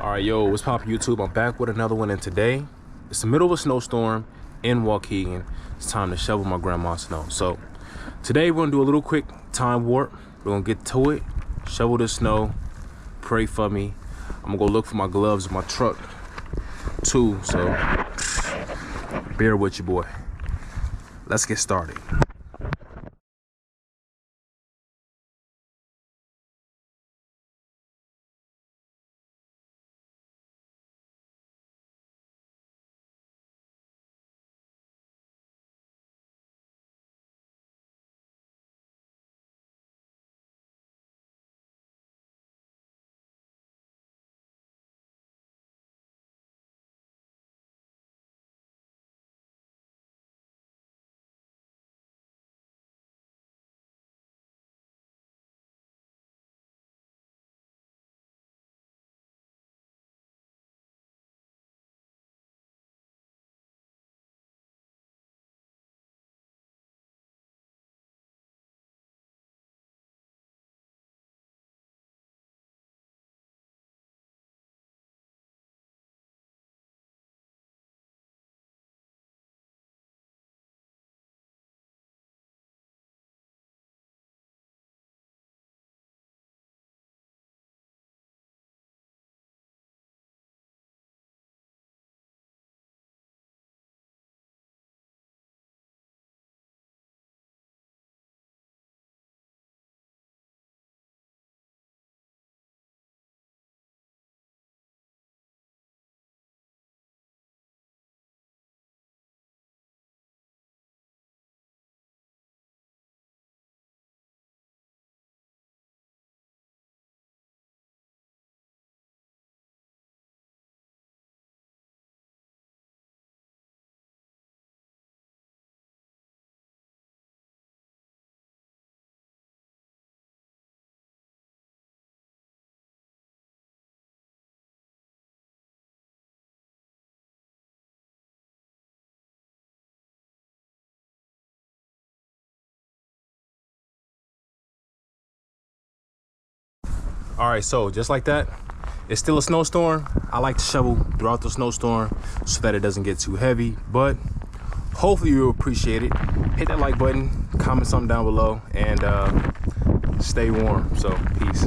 All right, yo, what's poppin' YouTube? I'm back with another one, and today it's the middle of a snowstorm in Waukegan. It's time to shovel my grandma's snow. So today we're gonna do a little quick time warp. We're gonna get to it, shovel the snow, pray for me. I'm gonna go look for my gloves in my truck too, so bear with you, boy. Let's get started. All right, so just like that, it's still a snowstorm. I like to shovel throughout the snowstorm so that it doesn't get too heavy, but hopefully you'll appreciate it. Hit that like button, comment something down below, and stay warm. So peace.